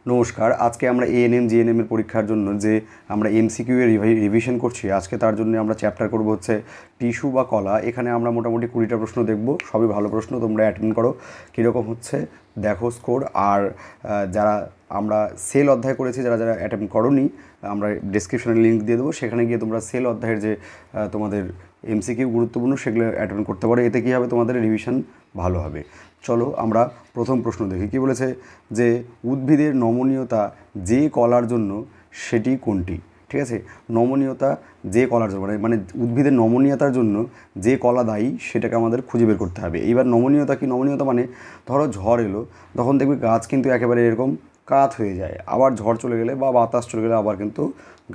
নমস্কার। আজকে আমরা এএনএম জিএনএম এর পরীক্ষার জন্য যে আমরা এমসিকিউ এর রিভিশন করছি, আজকে তার জন্য আমরা চ্যাপ্টার করব হচ্ছে টিস্যু বা কলা। এখানে আমরা মোটামুটি 20টা প্রশ্ন দেখব, সবই ভালো প্রশ্ন, তোমরা অ্যাটেন্ড করো। কীরকম হচ্ছে দেখো স্কোর। আর যারা আমরা সেল অধ্যায় করেছি, যারা যারা অ্যাটেন্ড করোনি, আমরা ডেসক্রিপশনে লিঙ্ক দিয়ে দেবো, সেখানে গিয়ে তোমরা সেল অধ্যায়ের যে তোমাদের এমসিকিউ গুরুত্বপূর্ণ সেগুলো অ্যাটেন্ড করতে পারো। এতে কী হবে, তোমাদের রিভিশন ভালো হবে। চলো আমরা প্রথম প্রশ্ন দেখি। কী বলেছে যে উদ্ভিদের নমনীয়তা যে কলার জন্য সেটি কোনটি। ঠিক আছে, নমনীয়তা যে কলার জন্য মানে উদ্ভিদের নমনীয়তার জন্য যে কলা দায়ী সেটাকে আমাদের খুঁজে বের করতে হবে। এইবার নমনীয়তা কি? নমনীয়তা মানে ধরো ঝড় এলো, তখন দেখবি গাছ কিন্তু একেবারে এরকম কাত হয়ে যায়, আবার ঝড় চলে গেলে বা বাতাস চলে গেলে আবার কিন্তু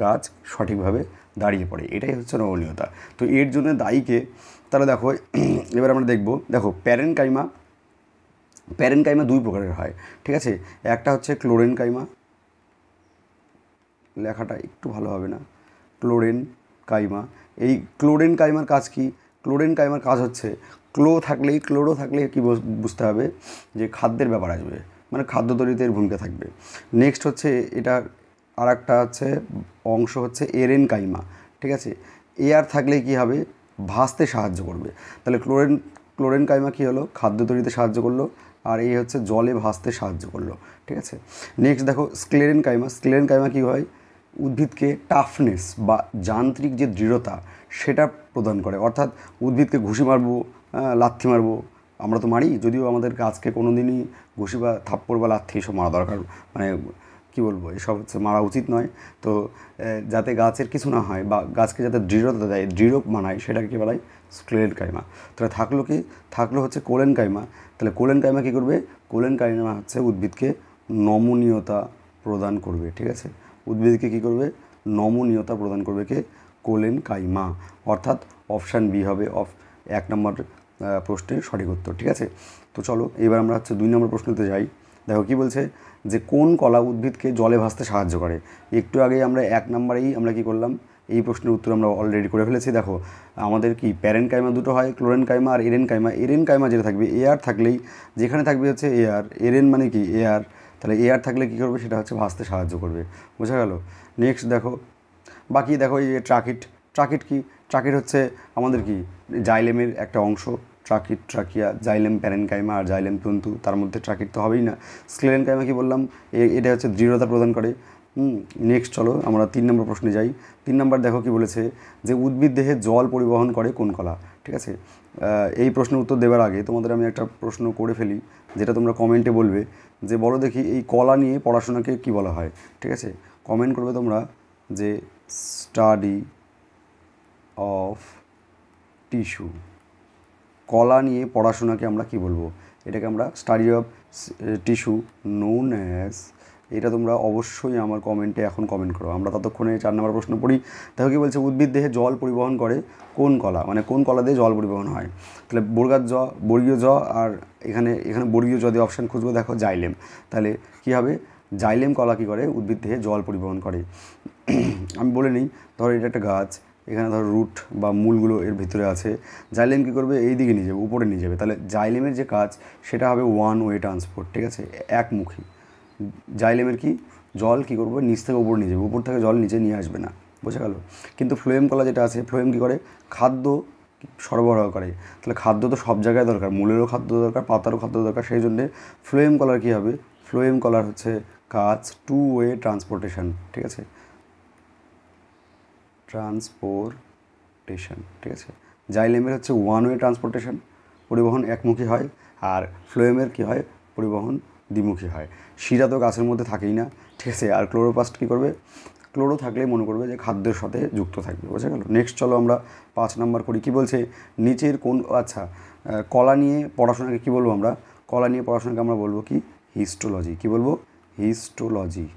গাছ সঠিকভাবে দাঁড়িয়ে পড়ে। এটাই হচ্ছে নমনীয়তা। তো এর জন্য দায়ীকে তাহলে দেখো এবার আমরা দেখো প্যারেনকাইমা দুই প্রকারের হয়। ঠিক আছে, একটা হচ্ছে ক্লোরেনকাইমা, লেখাটা একটু ভালো হবে না, ক্লোরেনকাইমা। এই ক্লোরেনকাইমার কাজ কি? ক্লোরেনকাইমার কাজ হচ্ছে ক্লোরো থাকলেই কি বুঝতে হবে যে খাদ্যের ব্যাপার আসবে, মানে খাদ্য তৈরিতে এর ভূমিকা থাকবে। নেক্সট হচ্ছে এটার আর একটা হচ্ছে অংশ হচ্ছে এরেনকাইমা। ঠিক আছে, এয়ার থাকলে কি হবে, ভাসতে সাহায্য করবে। তাহলে ক্লোরেনকাইমা কী হলো, খাদ্য তৈরিতে সাহায্য করলো, আর এই হচ্ছে জলে ভাসতে সাহায্য করলো। ঠিক আছে, নেক্সট দেখো স্ক্লেরেনকাইমা কী হয়, উদ্ভিদকে টাফনেস বা যান্ত্রিক যে দৃঢ়তা সেটা প্রদান করে। অর্থাৎ উদ্ভিদকে ঘুষি মারবো, লাথি মারবো, আমরা তো মারি, যদিও আমাদের গাছকে কোনো দিনই ঘুষি বা থাপ্পড় বা লাথি এসব মারা দরকার, মানে কী বলবো, এসব হচ্ছে মারা উচিত নয়। তো যাতে গাছের কিছু না হয় বা গাছকে যাতে দৃঢ়তা দেয়, দৃঢ় বানায়, সেটাকে কী বলা হয়, স্ক্লেরেনকাইমা। তাহলে থাকলো হচ্ছে কোলেনকাইমা। তাহলে কোলেনকাইমা কী করবে? কোলেনকাইমা হচ্ছে উদ্ভিদকে নমনীয়তা প্রদান করবে। ঠিক আছে, উদ্ভিদকে কী করবে? নমনীয়তা প্রদান করবে কে? কোলেনকাইমা। অর্থাৎ অপশান বি হবে 1 নম্বর প্রশ্নের সঠিক উত্তর। ঠিক আছে, তো চলো এবার আমরা হচ্ছে 2 নম্বর প্রশ্নতে যাই। দেখো কী বলছে যে কোন কলা উদ্ভিদকে জলে ভাসতে সাহায্য করে। একটু আগেই আমরা 1 নম্বরেই আমরা কী করলাম, এই প্রশ্নের উত্তর আমরা অলরেডি করে ফেলেছি। দেখো আমাদের কি প্যারেনকাইমা দুটো হয়, ক্লোরেনকাইমা আর এরেনকাইমা যেটা থাকবে, এয়ার থাকলেই, যেখানে থাকবে হচ্ছে এয়ার, এরেন মানে কি এয়ার, তাহলে এয়ার থাকলে কী করবে, সেটা হচ্ছে ভাসতে সাহায্য করবে। বোঝা গেল? নেক্সট দেখো বাকি দেখো এই যে ট্রাকিট কি? ট্রাকিট হচ্ছে আমাদের কি জাইলেমের একটা অংশ। ট্রাকিয়া, জাইলেম প্যারেনকাইমা আর জাইলেম তন্তু, তার মধ্যে ট্রাকিট তো হবেই না। স্ক্লেরেনকাইমা কি বললাম, এটা হচ্ছে দৃঢ়তা প্রদান করে। নেক্সট চলো আমরা 3 নম্বর প্রশ্নে যাই। 3 নম্বর দেখো কি বলেছে যে উদ্ভিদ দেহে জল পরিবহন করে কোন কলা। ঠিক আছে, এই প্রশ্নের উত্তর দেওয়ার আগে তোমাদের আমি একটা প্রশ্ন করে ফেলি, যেটা তোমরা কমেন্টে বলবে যে বলো দেখি এই কলা নিয়ে পড়াশোনাকে কি বলা হয়। ঠিক আছে, কমেন্ট করবে তোমরা যে স্টাডি অফ টিস্যু। কলা নিয়ে পড়াশোনাকে আমরা কি বলবো? এটাকে আমরা study of tissue known as. এটা তোমরা অবশ্যই আমার কমেন্টে এখন কমেন্ট করো। আমরা ততক্ষণে 4 নম্বর প্রশ্ন পড়ি। দেখো কী বলছে, উদ্ভিদ দেহে জল পরিবহন করে কোন কলা, মানে কোন কলা দিয়ে জল পরিবহন হয়। তাহলে বর্গীয় জ আর এখানে বর্গীয় জ দিয়ে অপশান খুঁজবো। দেখো জাইলেম, তাহলে কী হবে, জাইলেম কলা কী করে, উদ্ভিদ দেহে জল পরিবহন করে। আমি বলে নিই, ধরো এটা একটা গাছ, এখানে ধরো রুট বা মূলগুলো এর ভিতরে আছে, জাইলেম কী করবে, এই দিকে নিয়ে যাবে, উপরে নিয়ে যাবে। তাহলে জাইলেমের যে কাজ সেটা হবে ওয়ান ওয়ে ট্রান্সপোর্ট। ঠিক আছে, একমুখী। জাইলেমের কি, জল কী করবে, নিচ থেকে উপর নিয়ে যাবে, উপর থেকে জল নিচে নিয়ে আসবে না। বোঝা গেল? কিন্তু ফ্লোয়েম কলা যেটা আছে, ফ্লোয়েম কী করে, খাদ্য সরবরাহ করে। তাহলে খাদ্য তো সব জায়গায় দরকার, মূলেরও খাদ্য দরকার, পাতারও খাদ্য দরকার, সেই জন্যে ফ্লোয়েম কলার কী হবে, ফ্লোয়েম কলার হচ্ছে কাজ টু ওয়ে ট্রান্সপোর্টেশন। ঠিক আছে, ট্রান্সপোর্টেশন। ঠিক আছে, জাইলেমের হচ্ছে ওয়ান ওয়ে ট্রান্সপোর্টেশন, পরিবহন একমুখী হয়, আর ফ্লোয়েমের কী হয়, পরিবহন দ্বিমুখী হয়। শিরা তো গাছের মধ্যে থাকেই না। ঠিক আছে, আর ক্লোরোপ্লাস্ট কী করবে, ক্লোরো থাকলেই মনে করবে যে খাদ্যের সাথে যুক্ত থাকবে। বোঝা গেল? নেক্সট চলো আমরা 5 নম্বর করি। কী বলছে, নিচের কোন, আচ্ছা কলা নিয়ে পড়াশোনাকে কী বলবো আমরা, কলা নিয়ে পড়াশোনাকে আমরা বলবো কি, হিস্টোলজি। কী বলবো, হিস্টোলজি।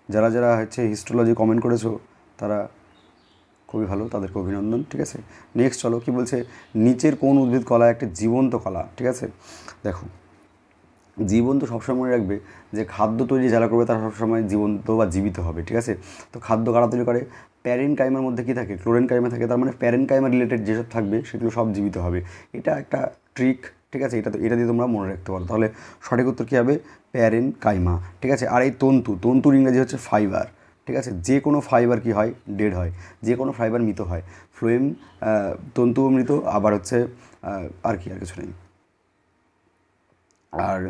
যারা যারা হচ্ছে হিস্টোলজি কমেন্ট করেছো তারা খুবই ভালো, তাদেরকে অভিনন্দন। ঠিক আছে, নেক্সট চলো কী বলছে, নিচের কোন উদ্ভিদ কলা একটি জীবন্ত কলা। ঠিক আছে, দেখো জীবন্ত সবসময় মনে রাখবে যে খাদ্য তৈরি যারা করবে তারা সবসময় জীবন্ত বা জীবিত হবে। ঠিক আছে, তো খাদ্য কারা তৈরি করে, প্যারেনকাইমার মধ্যে কী থাকে, ক্লোরেনকাইমা থাকে, তার মানে প্যারেনকাইমা রিলেটেড যেসব থাকবে সেগুলো সব জীবিত হবে। এটা একটা ট্রিক, ঠিক আছে, এটা দিয়ে তোমরা মনে রাখতে পারো। তাহলে সঠিক উত্তর কী হবে? প্যারেন কাইমা। ঠিক আছে, আর এই তন্তুর ইংরেজি হচ্ছে ফাইবার। ঠিক আছে, যে কোনো ফাইবার কি হয়? ডেড হয়, যে কোনো ফাইবার মৃত হয়। ফ্লোয়েম তন্তুও মৃত, আবার হচ্ছে আর কিছু নেই। আর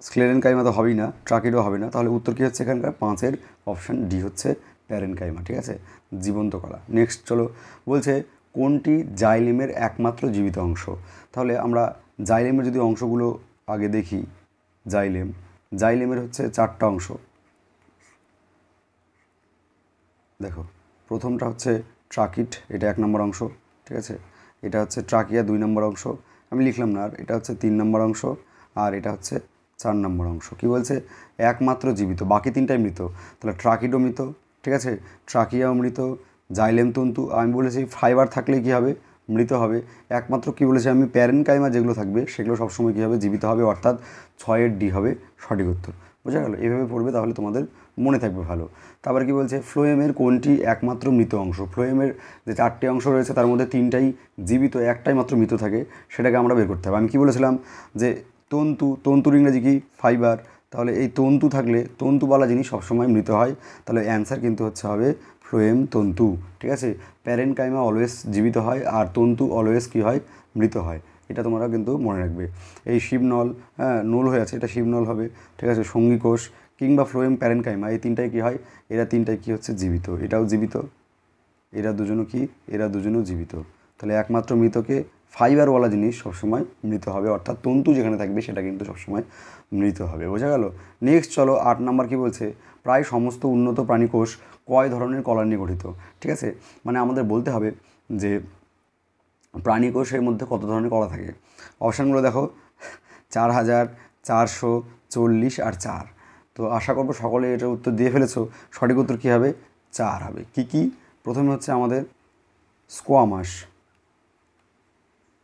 স্ক্লেরেন কাইমা তো হবেই না, ট্রাকিডও হবে না। তাহলে উত্তর কী হচ্ছে এখানকার? 5-এর অপশান ডি হচ্ছে প্যারেন কাইমা। ঠিক আছে, জীবন্ত কলা। নেক্সট চলো, বলছে কোনটি জাইলেমের একমাত্র জীবিত অংশ? তাহলে আমরা জাইলেমের যদি অংশগুলো আগে দেখি, জাইলেমের হচ্ছে 4টা অংশ। দেখো, প্রথমটা হচ্ছে ট্রাকিট, এটা 1 নম্বর অংশ। ঠিক আছে, এটা হচ্ছে ট্রাকিয়া 2 নম্বর অংশ, আমি লিখলাম না, আর এটা হচ্ছে 3 নম্বর অংশ, আর এটা হচ্ছে 4 নম্বর অংশ। কী বলছে? একমাত্র জীবিত, বাকি 3টাই মৃত। তাহলে ট্রাকিডও মৃত, ঠিক আছে, ট্রাকিয়াও মৃত, জাইলেম তন্তু। আমি বলেছি ফাইবার থাকলে কী হবে? মৃত হবে। একমাত্র কী বলেছি আমি? প্যারেন কাইমা যেগুলো থাকবে সেগুলো সবসময় কী হবে? জীবিত হবে, অর্থাৎ 6-এর ডি হবে সঠিক উত্তর। বোঝা গেল? এভাবে পড়বে, তাহলে তোমাদের মনে থাকবে ভালো। তারপর কি বলছে? ফ্লোয়েমের কোনটি একমাত্র মৃত অংশ? ফ্লোয়েমের যে 4টে অংশ রয়েছে তার মধ্যে 3টাই জীবিত, একটাই মাত্র মৃত থাকে, সেটাকে আমরা বের করতে হবে। আমি কি বলেছিলাম যে তন্তুর ইংরেজি কি? ফাইবার। তাহলে এই তন্তু থাকলে, তন্তুওয়ালা জিনিস সবসময় মৃত হয়। তাহলে অ্যান্সার কিন্তু হচ্ছে হবে ফ্লোয়েম তন্তু। ঠিক আছে, প্যারেন কাইমা অলওয়েজ জীবিত হয়, আর তন্তু অলওয়েজ কী হয়? মৃত হয়। এটা তোমরা কিন্তু মনে রাখবে। এই শিবনল, নল হয়ে আছে, এটা শিবনল হবে। ঠিক আছে, সঙ্গী কোষ কিংবা ফ্লোয়েম প্যারেন কাইমা, এই 3টাই কী হয়? এরা 3টাই কী হচ্ছে? জীবিত। এটাও জীবিত, এরা দুজনও কি? এরা দুজনও জীবিত। তাহলে একমাত্র মৃতকে, ফাইবারওয়ালা জিনিস সবসময় মৃত হবে, অর্থাৎ তন্তু যেখানে থাকবে সেটা কিন্তু সবসময় মৃত হবে। বোঝা গেল? নেক্সট চলো, 8 নাম্বার কী বলছে? প্রায় সমস্ত উন্নত প্রাণীকোষ কয় ধরনের কলা নিয়ে গঠিত? ঠিক আছে, মানে আমাদের বলতে হবে যে প্রাণীকোষের মধ্যে কত ধরনের কলা থাকে। অপশানগুলো দেখো, 4000, 400, 40 আর 4। তো আশা করবো সকলে এটার উত্তর দিয়ে ফেলেছো। সঠিক উত্তর কী হবে? 4 হবে। কী কী? প্রথমে হচ্ছে আমাদের স্কোয়ামাস,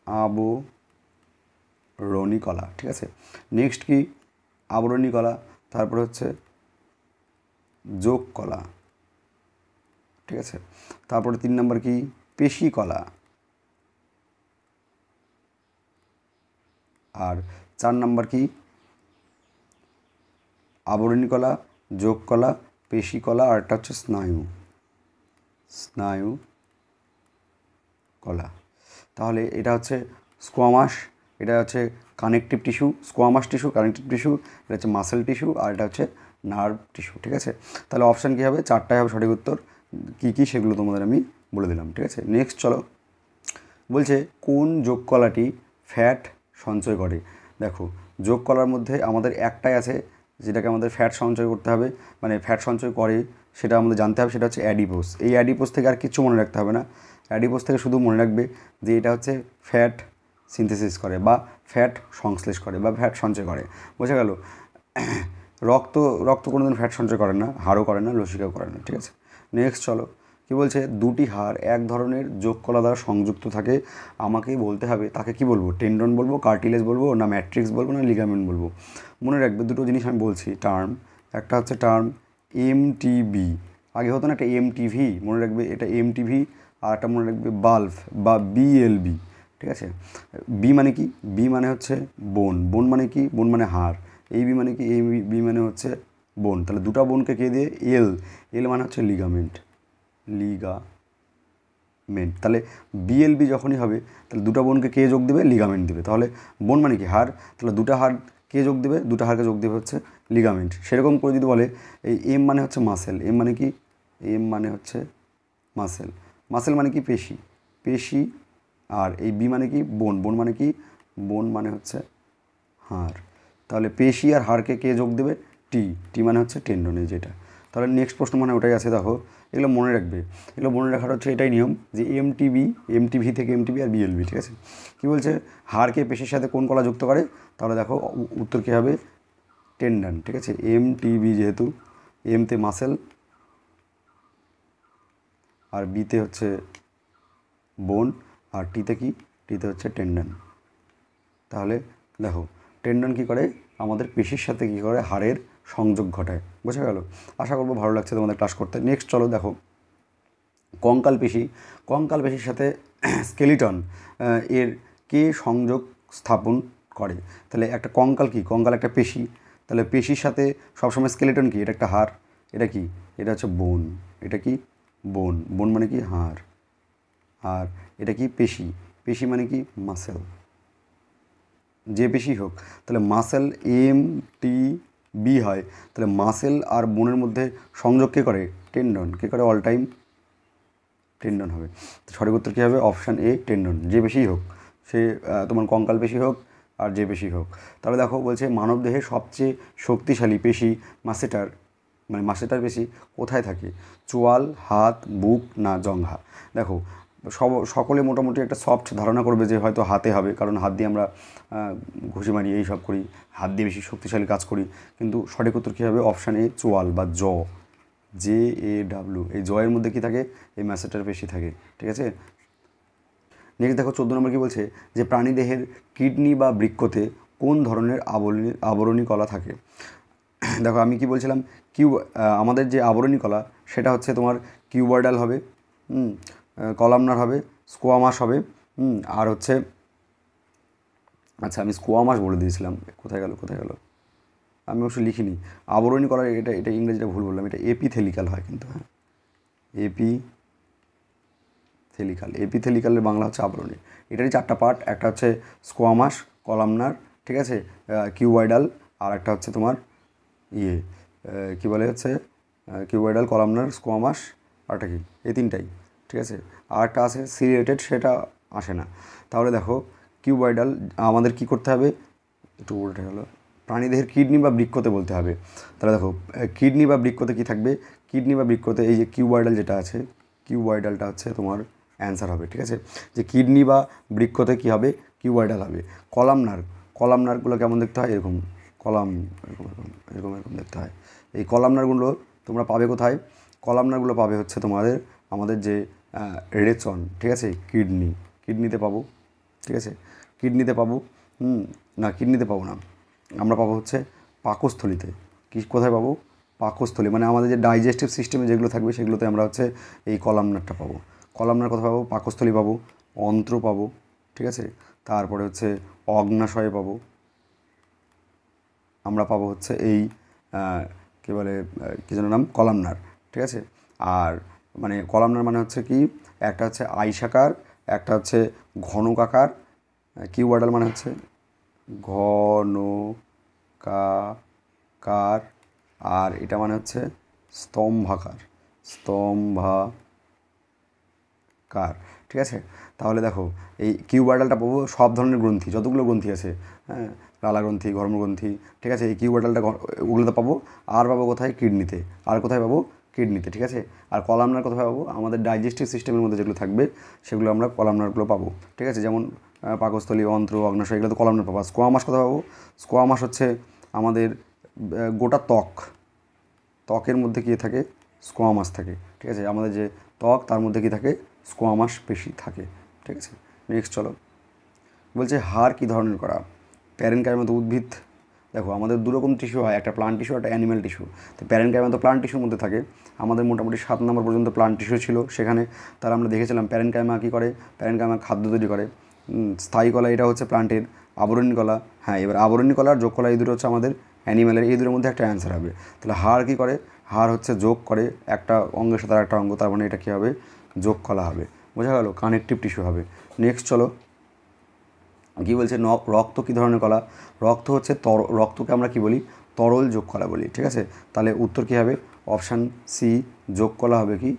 আবরণী কলা। ঠিক আছে, নেক্সট কি? আবরণী কলা। তারপরে হচ্ছে যোগ কলা। ঠিক আছে, তারপরে 3 নম্বর কি? পেশি কলা। আর 4 নম্বর কি? আবরণী কলা, যোগ কলা, পেশি কলা, আর একটা হচ্ছে স্নায়ু কলা। তাহলে এটা হচ্ছে স্কোয়ামাস, এটা হচ্ছে connective tissue, squamous tissue, connective tissue, এটা হচ্ছে মাসেল টিস্যু, আর এটা হচ্ছে নার্ভ টিস্যু। ঠিক আছে, তাহলে অপশান কী হবে? 4টাই হবে সঠিক উত্তর। কী কী সেগুলো তোমাদের আমি বলে দিলাম। ঠিক আছে, নেক্সট চলো, বলছে কোন যোগ কলাটি ফ্যাট সঞ্চয় করে? দেখো, যোগ কলার মধ্যে আমাদের একটাই আছে যেটাকে আমাদের ফ্যাট সঞ্চয় করতে হবে, মানে ফ্যাট সঞ্চয় করে, সেটা আমাদের জানতে হবে, সেটা হচ্ছে অ্যাডিপোস। এই অ্যাডিপোস থেকে আর কিচ্ছু মনে রাখতে হবে না। অ্যাডিপোস থেকে শুধু মনে রাখবে যে এটা হচ্ছে ফ্যাট সিনথেসিস করে, বা ফ্যাট সংশ্লেষ করে, বা ফ্যাট সঞ্চয় করে। বোঝা গেল? রক্ত কোনোদিন ফ্যাট সঞ্চয় করে না, হাড়ও করে না, লসিকাও করে না। ঠিক আছে, নেক্সট চলো, কী বলছে? দুটি হাড় এক ধরনের যোগ কলা দ্বারা সংযুক্ত থাকে, আমাকেই বলতে হবে তাকে কি বলবো? টেন্ডন বলবো, কার্টিলেজ বলবো, না ম্যাট্রিক্স বলবো, না লিগামেন্ট বলবো? মনে রাখবে দুটো জিনিস আমি বলছি টার্ম। একটা হচ্ছে টার্ম এমটিবি, আগে হতো না একটা এমটিভি, মনে রাখবে এটা এমটিভি। আর একটা মনে রাখবে বাল্ব বা বিএলবি। ঠিক আছে, বি মানে কি? বি মানে হচ্ছে বোন। বোন মানে কি? বোন মানে হাড়। এই বি মানে কি? এই বি মানে হচ্ছে বোন। তাহলে দুটা বোনকে কে দিয়ে? এল মানে হচ্ছে লিগামেন্ট। তাহলে বিএলবি যখনই হবে তাহলে দুটো বোনকে কে যোগ দেবে? লিগামেন্ট দেবে। তাহলে বোন মানে কি? হাড়। তাহলে দুটো হাড় কে যোগ দেবে? দুটো হাড়কে যোগ দেবে হচ্ছে লিগামেন্ট। সেরকম করে যদি বলে এই এম মানে হচ্ছে মাসেল, এম মানে কি? এম মানে হচ্ছে মাসেল। মাসেল মানে কি? পেশি। আর এই বি মানে কি? বোন মানে কি? বোন মানে হচ্ছে হাড়। তাহলে পেশি আর হাড়কে কে যোগ দেবে? টি মানে হচ্ছে টেন্ডনে যেটা। তাহলে নেক্সট প্রশ্ন মানে ওটাই আছে। দেখো, এগুলো মনে রাখবে। এগুলো মনে রাখার হচ্ছে এটাই নিয়ম যে এমটিভি থেকে এমটিবি আর বিএলবি। ঠিক আছে, কী বলছে? হাড়কে পেশির সাথে কোন কলা যুক্ত করে? তাহলে দেখো উত্তর কী হবে? টেন্ডন। ঠিক আছে, এমটিবি যেহেতু, এমতে মাসেল আর বিতে হচ্ছে বোন, আর টিতে কি? টিতে হচ্ছে টেন্ডন। তাহলে দেখো, টেন্ডন কী করে? আমাদের পেশির সাথে কী করে? হাড়ের সংযোগ ঘটায়। বোঝা গেল? আশা করবো ভালো লাগছে তোমাদের ক্লাস করতে। নেক্সট চলো, দেখো কঙ্কাল পেশির সাথে স্কেলিটন এর কে সংযোগ স্থাপন করে। তাহলে একটা কঙ্কাল কি? কঙ্কাল একটা পেশি। তাহলে পেশির সাথে সবসময় স্কেলেটন কি? এটা একটা হাড়। এটা কি? এটা হচ্ছে বোন। এটা কি? বোন। বোন মানে কি? হাড়। আর এটা কি? পেশি। পেশি মানে কি? মাসেল। যে পেশি হোক, তাহলে মাসেল MTB হয়, তাহলে মাসেল আর বোনের মধ্যে সংযোগ কে করে? টেন্ডন। কে করে? অল টাইম টেন্ডন হবে। তো সঠিক উত্তর কী হবে? Option A, tendon. যে পেশি হোক, সে তোমার কঙ্কাল পেশি হোক আর যে পেশি হোক। তাহলে দেখো বলছে মানবদেহে সবচেয়ে শক্তিশালী পেশি মাসেটার, মানে মাসেটার পেশি কোথায় থাকে? চোয়াল, হাত, বুক না জঙ্ঘা? দেখো সকলে মোটামুটি একটা সফট ধারণা করবে যে হয়তো হাতে হবে, কারণ হাত দিয়ে আমরা ঘুষি মারি, এই সব করি, হাত দিয়ে বেশি শক্তিশালী কাজ করি। কিন্তু সঠিক উত্তর কী হবে? অপশান এ, চোয়াল বা জ, JAW। এই জয়ের মধ্যে কী থাকে? এই ম্যাসেটার পেশি থাকে। ঠিক আছে। নেক্সট দেখো 14 নম্বর কী বলছে, যে প্রাণীদেহের কিডনি বা বৃক্কতে কোন ধরনের আবরণী কলা থাকে? দেখো আমি কি বলছিলাম, আমাদের যে আবরণী কলা সেটা হচ্ছে তোমার কিউবয়েডাল হবে, কলামনার হবে, স্কোয়ামাস হবে, আর হচ্ছে, আচ্ছা আমি স্কোয়ামাস বলে দিয়েছিলাম, কোথায় গেল, আমি অবশ্য লিখিনি। আবরণী কলার এটা ইংরেজিটা ভুল বললাম, এটা এপিথেলিক্যাল হয় কিন্তু। হ্যাঁ, এপিথেলিক্যালের বাংলা হচ্ছে আবরণী। এটারই 4টা পার্ট, একটা হচ্ছে স্কোয়ামাস, কলামনার, ঠিক আছে, কিউবয়েডাল, আর একটা হচ্ছে তোমার কী বলে হচ্ছে কিউবয়েডাল, কলামনার, স্কোয়ামাস, আরটা কি? এই 3টাই। ঠিক আছে। আর একটা আছে সিরিয়েটেড, সেটা আসে না। তাহলে দেখো কিউবয়েডাল আমাদের কি করতে হবে? একটু উল্টে গেল, প্রাণীদেহের কিডনি বা বৃক্কতে বলতে হবে। তাহলে দেখো কিডনি বা বৃক্কতে কী থাকবে? কিডনি বা বৃক্কতে এই যে কিউবয়েডাল যেটা আছে, কিউবয়েডালটা হচ্ছে তোমার অ্যান্সার হবে। ঠিক আছে, যে কিডনি বা বৃক্কতে কী হবে? কিউবয়েডাল হবে। কলামনারগুলো কেমন দেখতে হয়? এরকম এরকম দেখতে হয়। এই কলামনারগুলো তোমরা পাবে কোথায়? কলামনারগুলো পাবে হচ্ছে আমাদের যে রেচন, ঠিক আছে, কিডনিতে পাবো। ঠিক আছে, কিডনিতে পাবো, না কিডনিতে পাবো না, আমরা পাবো হচ্ছে পাকস্থলিতে। কোথায় পাবো? পাকস্থলী, মানে আমাদের যে ডাইজেস্টিভ সিস্টেমে যেগুলো থাকবে সেগুলোতে আমরা হচ্ছে এই কলামনারটা পাবো। কলামনার কোথায় পাবো? পাকস্থলী পাবো, অন্ত্র পাবো, ঠিক আছে, তারপরে হচ্ছে অগ্নাশয়ে পাবো, আমরা পাবো হচ্ছে এই কী বলে, কী যেন নাম? কলামনার। ঠিক আছে। আর মানে কলামনার মানে হচ্ছে কি, একটা হচ্ছে আইসাকার, একটা হচ্ছে ঘনকাকার, কিউবয়েডাল মানে হচ্ছে ঘনকাকার, আর এটা মানে হচ্ছে স্তম্ভাকার। ঠিক আছে। তাহলে দেখো এই কিউবয়েডালটা পাবো সব ধরনের গ্রন্থি, যতগুলো গ্রন্থি আছে, হ্যাঁ, লালা গ্রন্থি, ঘর্মগ্রন্থি, ঠিক আছে, এই কিউবয়েডালটা ওগুলোতে পাবো। আর পাবো কোথায়? কিডনিতে। আর কোথায় পাবো? কিডনিতে। ঠিক আছে। আর কলামনার কোথায় পাবো? আমাদের ডাইজেস্টিভ সিস্টেমের মধ্যে যেগুলো থাকবে সেগুলো আমরা কলামনারগুলো পাবো। ঠিক আছে, যেমন পাকস্থলী, অন্ত্র, অগ্নাশয়, এগুলো তো কলামনার পাবো। স্কোয়ামাস কোথায় পাবো? স্কোয়ামাস হচ্ছে আমাদের গোটা ত্বকের মধ্যে কী থাকে? স্কোয়ামাস থাকে। ঠিক আছে, আমাদের যে ত্বক তার মধ্যে কী থাকে? স্কোয়ামাস পেশি থাকে। ঠিক আছে। নেক্সট চলো, বলছে হাড় কী ধরনের করা? প্যারেনকাইমার মতো উদ্ভিদ। দেখো আমাদের দুরকম টিস্যু হয়, একটা প্লান্ট টিস্যু, একটা অ্যানিম্যাল টিস্যু। তো প্যারেনকাইমা তো প্লান্ট টিস্যুর মধ্যে থাকে। আমাদের মোটামুটি 7 নম্বর পর্যন্ত প্লান্ট টিস্যু ছিল, সেখানে তারা আমরা দেখেছিলাম প্যারেনকাইমা কী করে? প্যারেনকাইমা খাদ্য তৈরি করে। স্থায়ী কলা এটা হচ্ছে প্লান্টের, আবরণী কলা, হ্যাঁ, এবার আবরণী কলা আর যোগ কলা এই দুটো হচ্ছে আমাদের অ্যানিম্যালের। এই দুটোর মধ্যে একটা অ্যান্সার হবে। তাহলে হাড় কী করে? হাড় হচ্ছে যোগ করে একটা অঙ্গের সাথে আর একটা অঙ্গ, তার মানে এটা কী হবে? যোগ কলা হবে। বোঝা গেল? কানেকটিভ টিস্যু হবে। নেক্সট চলো, কী বলছে, রক্ত কী ধরনের কলা? রক্ত হচ্ছে রক্তকে আমরা কী বলি? তরল যোগ কলা বলি। ঠিক আছে। তাহলে উত্তর কী হবে? অপশান সি, যোগ কলা হবে কি?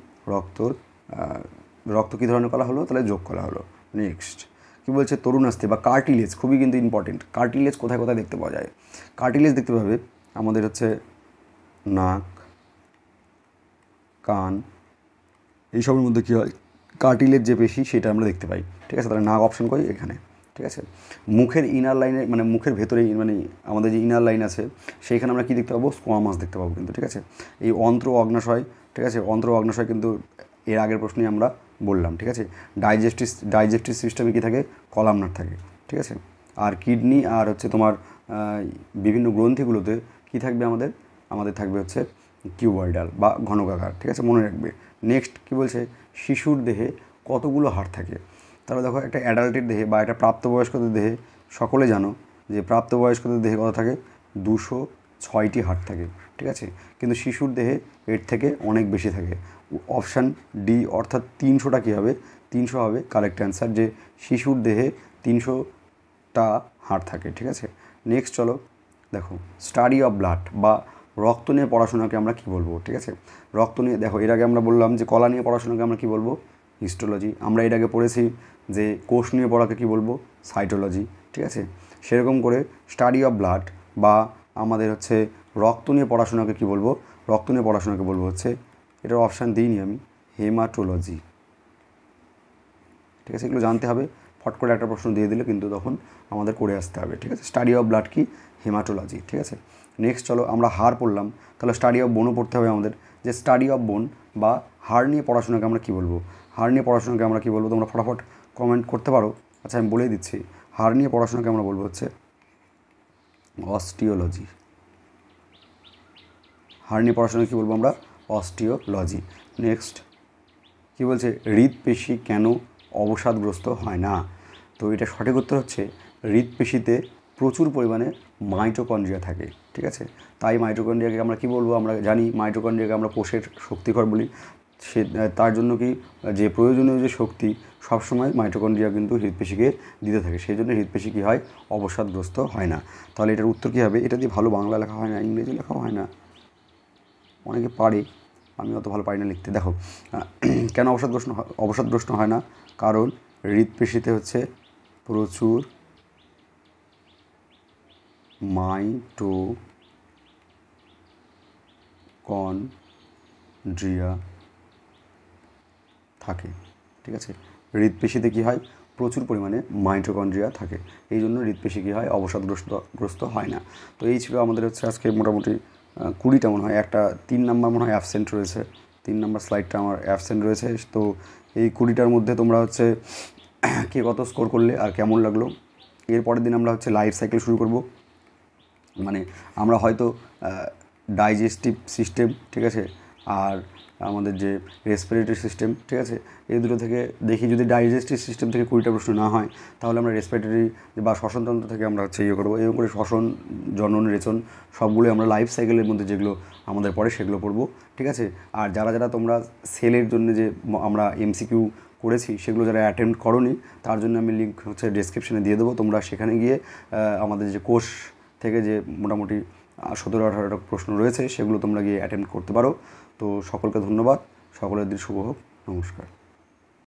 রক্ত কী ধরনের কলা হলো? তাহলে যোগ কলা হলো। নেক্সট কী বলছে, তরুণাস্থি বা কার্টিলেজ, খুবই কিন্তু ইম্পর্টেন্ট। কার্টিলেজ কোথায় কোথায় দেখতে পাওয়া যায়? কার্টিলেজ দেখতে পাবে আমাদের হচ্ছে নাক, কান, এইসবের মধ্যে কী হয়? কার্টিলেজ যে পেশি সেটা আমরা দেখতে পাই। ঠিক আছে, তাহলে নাক অপশন করি এখানে। ঠিক আছে। মুখের ইনার লাইনে, মানে মুখের ভেতরে, মানে আমাদের যে ইনার লাইন আছে সেইখানে আমরা কী দেখতে পাবো? স্কোয়ামাস দেখতে পাবো কিন্তু। ঠিক আছে। এই অন্ত্র, অগ্নাশয়, ঠিক আছে, অন্ত্র, অগ্নাশয় কিন্তু এর আগের প্রশ্নেই আমরা বললাম। ঠিক আছে। ডাইজেস্টিভ সিস্টেমে কী থাকে? কলামনার থাকে। ঠিক আছে। আর কিডনি আর হচ্ছে তোমার বিভিন্ন গ্রন্থিগুলোতে কী থাকবে? আমাদের থাকবে হচ্ছে কিউবয়েডাল বা ঘনকাকার। ঠিক আছে, মনে রাখবে। নেক্সট কী বলছে, শিশুর দেহে কতগুলো হাড় থাকে? তাহলে দেখো একটা অ্যাডাল্টের দেহে বা একটা প্রাপ্তবয়স্কদের দেহে সকলে জানো যে প্রাপ্তবয়স্কদের দেহে কত থাকে, 206টি হাড় থাকে, ঠিক আছে, কিন্তু শিশুর দেহে এর থেকে অনেক বেশি থাকে। অপশান ডি অর্থাৎ 300টা কী হবে, 300 হবে কারেক্ট অ্যান্সার, যে শিশুর দেহে 300টা হাড় থাকে, ঠিক আছে। নেক্সট চলো দেখো, স্টাডি অফ ব্লাড বা রক্ত নিয়ে পড়াশোনাকে আমরা কী বলবো, ঠিক আছে। রক্ত নিয়ে দেখো, এর আগে আমরা বললাম যে কলা নিয়ে পড়াশোনাকে আমরা কী বলবো, হিস্টোলজি। আমরা এর আগে পড়েছি যে কোষ নিয়ে পড়াকে কী বলবো, সাইটোলজি, ঠিক আছে। সেরকম করে স্টাডি অফ ব্লাড বা আমাদের হচ্ছে রক্ত নিয়ে পড়াশোনাকে কী বলবো, রক্ত নিয়ে পড়াশোনাকে বলবো হচ্ছে, এটার অপশান দিইনি আমি, হেমাটোলজি, ঠিক আছে। এগুলো জানতে হবে, ফট করে একটা প্রশ্ন দিয়ে দিলে কিন্তু তখন আমাদের করে আসতে হবে, ঠিক আছে। স্টাডি অফ ব্লাড কি, হেমাটোলজি, ঠিক আছে। নেক্সট চলো, আমরা হাড় পড়লাম, তাহলে স্টাডি অফ বোনও পড়তে হবে আমাদের, যে স্টাডি অফ বোন বা হাড় নিয়ে পড়াশোনাকে আমরা কী বলবো, হাড় নিয়ে পড়াশোনাকে আমরা কী বলবো, তোমরা ফটাফট কমেন্ট করতে পারো। আচ্ছা আমি বলেই দিচ্ছি, হাড় নিয়ে পড়াশোনাকে আমরা বলবো হচ্ছে অস্টিওলজি। হাড় নিয়ে পড়াশোনা কী বলবো আমরা, অস্টিওলজি। নেক্সট কী বলছে, হৃদপেশি কেন অবসাদগ্রস্ত হয় না? তো এটা সঠিক উত্তর হচ্ছে, হৃদপেশিতে প্রচুর পরিমাণে মাইটোকন্ড্রিয়া থাকে, ঠিক আছে। তাই মাইটোকন্ড্রিয়াকে আমরা কী বলবো, আমরা জানি মাইটোকন্ড্রিয়াকে আমরা কোষের শক্তিঘর বলি। সে তার জন্য কি, যে প্রয়োজনীয় যে শক্তি সবসময় মাইটোকন্ড্রিয়া কিন্তু হৃদপেশিকে দিতে থাকে, সেই জন্য হৃদপেশি কী হয়, অবসাদগ্রস্ত হয় না। তাহলে এটার উত্তর কী হবে, এটা দিয়ে ভালো বাংলা লেখা হয় না, ইংরেজি লেখাও হয় না, অনেকে পারে, আমি অত ভালো পারি না লিখতে। দেখো কেন অবসাদগ্রস্ত হয় না, কারণ হৃদপেশিতে হচ্ছে প্রচুর মাইটোকন্ড্রিয়া থাকে, ঠিক আছে। হৃদপেশিতে কী হয়, প্রচুর পরিমাণে মাইটোকন্ড্রিয়া থাকে, এই জন্য হৃদপেশি কী হয়, অবসাদগ্রস্ত হয় না। তো এই ছিল আমাদের হচ্ছে আজকে মোটামুটি 20টা মনে হয়, একটা 3 নাম্বার মনে হয় অ্যাবসেন্ট রয়েছে, 3 নাম্বার স্লাইডটা আমার অ্যাবসেন্ট রয়েছে। তো এই 20টার মধ্যে তোমরা হচ্ছে কে কত স্কোর করলে আর কেমন লাগলো। এর পরের দিন আমরা হচ্ছে লাইফ সাইকেল শুরু করব, মানে আমরা হয়তো ডাইজেস্টিভ সিস্টেম, ঠিক আছে, আর আমাদের যে রেসপিরেটরি সিস্টেম, ঠিক আছে, এই দুটো থেকে দেখি, যদি ডাইজেস্টিভ সিস্টেম থেকে 20টা প্রশ্ন না হয় তাহলে আমরা রেসপিরেটরি বা শ্বসনতন্ত্র থেকে আমরা হচ্ছে ইয়ে করবো, এরকম করে শ্বসন, জনন, রেচন সবগুলোই আমরা লাইফ সাইকেলের মধ্যে যেগুলো আমাদের পড়ে সেগুলো পড়বো, ঠিক আছে। আর যারা তোমরা সেলের জন্য যে আমরা এমসিকিউ করেছি সেগুলো যারা অ্যাটেম্প্ট করোনি, তার জন্য আমি লিঙ্ক হচ্ছে ডেসক্রিপশনে দিয়ে দেবো, তোমরা সেখানে গিয়ে আমাদের যে কোর্স থেকে যে মোটামুটি 17-18টা প্রশ্ন রয়েছে সেগুলো তোমরা গিয়ে অ্যাটেম্প্ট করতে পারো। তো সকলকে ধন্যবাদ, সকলের দিন শুভ হোক, নমস্কার।